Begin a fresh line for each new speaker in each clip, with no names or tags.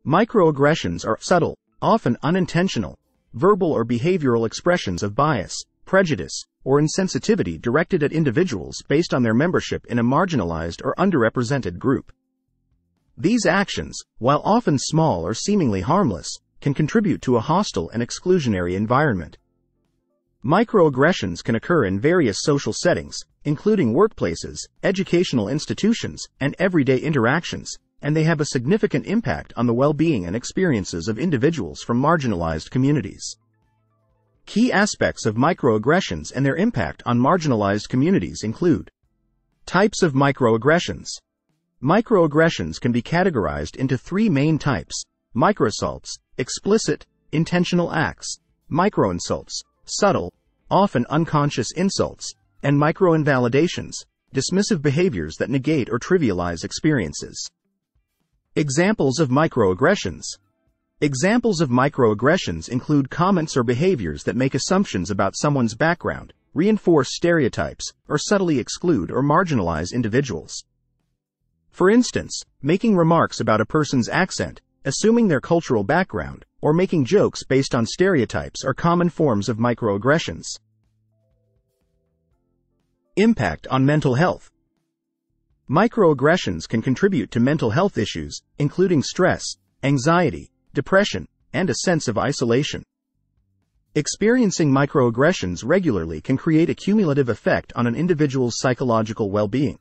Microaggressions are subtle, often unintentional, verbal or behavioral expressions of bias, prejudice, or insensitivity directed at individuals based on their membership in a marginalized or underrepresented group. These actions, while often small or seemingly harmless, can contribute to a hostile and exclusionary environment. Microaggressions can occur in various social settings, including workplaces, educational institutions, and everyday interactions, and they have a significant impact on the well-being and experiences of individuals from marginalized communities. Key aspects of microaggressions and their impact on marginalized communities include: types of microaggressions. Microaggressions can be categorized into three main types: microassaults, explicit, intentional acts; microinsults, subtle, often unconscious insults; and microinvalidations, dismissive behaviors that negate or trivialize experiences. Examples of microaggressions. Examples of microaggressions include comments or behaviors that make assumptions about someone's background, reinforce stereotypes, or subtly exclude or marginalize individuals. For instance, making remarks about a person's accent, assuming their cultural background, or making jokes based on stereotypes are common forms of microaggressions. Impact on mental health. Microaggressions can contribute to mental health issues, including stress, anxiety, depression, and a sense of isolation. Experiencing microaggressions regularly can create a cumulative effect on an individual's psychological well-being.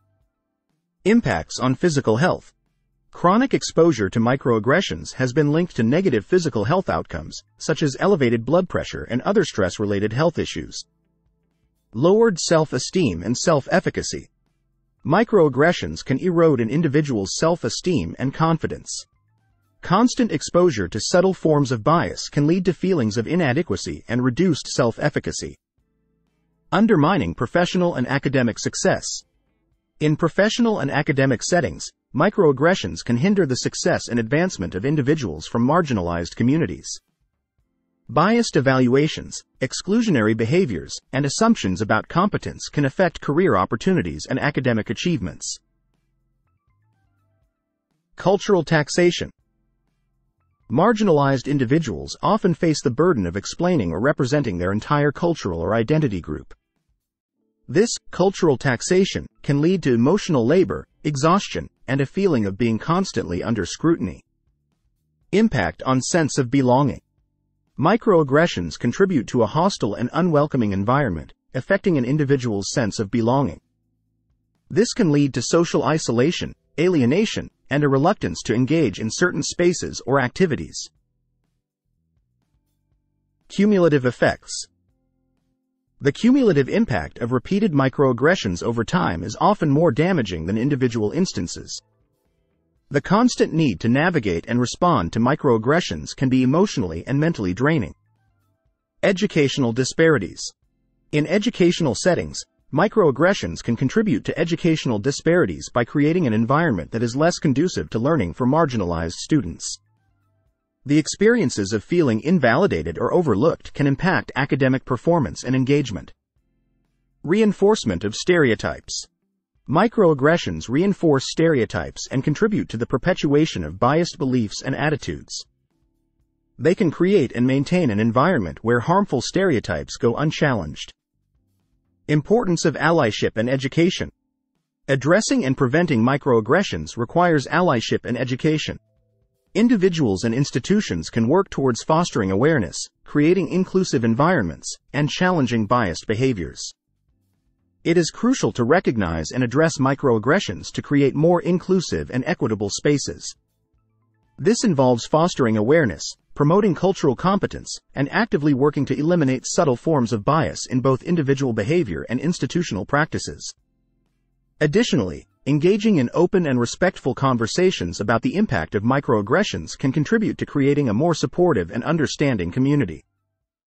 Impacts on physical health. Chronic exposure to microaggressions has been linked to negative physical health outcomes, such as elevated blood pressure and other stress-related health issues. Lowered self-esteem and self-efficacy. Microaggressions can erode an individual's self-esteem and confidence. Constant exposure to subtle forms of bias can lead to feelings of inadequacy and reduced self-efficacy. Undermining professional and academic success. In professional and academic settings, microaggressions can hinder the success and advancement of individuals from marginalized communities. Biased evaluations, exclusionary behaviors, and assumptions about competence can affect career opportunities and academic achievements. Cultural taxation. Marginalized individuals often face the burden of explaining or representing their entire cultural or identity group. This cultural taxation can lead to emotional labor, exhaustion, and a feeling of being constantly under scrutiny. Impact on sense of belonging. Microaggressions contribute to a hostile and unwelcoming environment, affecting an individual's sense of belonging. This can lead to social isolation, alienation, and a reluctance to engage in certain spaces or activities. Cumulative effects. The cumulative impact of repeated microaggressions over time is often more damaging than individual instances. The constant need to navigate and respond to microaggressions can be emotionally and mentally draining. Educational disparities. In educational settings, microaggressions can contribute to educational disparities by creating an environment that is less conducive to learning for marginalized students. The experiences of feeling invalidated or overlooked can impact academic performance and engagement. Reinforcement of stereotypes. Microaggressions reinforce stereotypes and contribute to the perpetuation of biased beliefs and attitudes. They can create and maintain an environment where harmful stereotypes go unchallenged. Importance of allyship and education. Addressing and preventing microaggressions requires allyship and education. Individuals and institutions can work towards fostering awareness, creating inclusive environments, and challenging biased behaviors. It is crucial to recognize and address microaggressions to create more inclusive and equitable spaces. This involves fostering awareness, promoting cultural competence, and actively working to eliminate subtle forms of bias in both individual behavior and institutional practices. Additionally, engaging in open and respectful conversations about the impact of microaggressions can contribute to creating a more supportive and understanding community.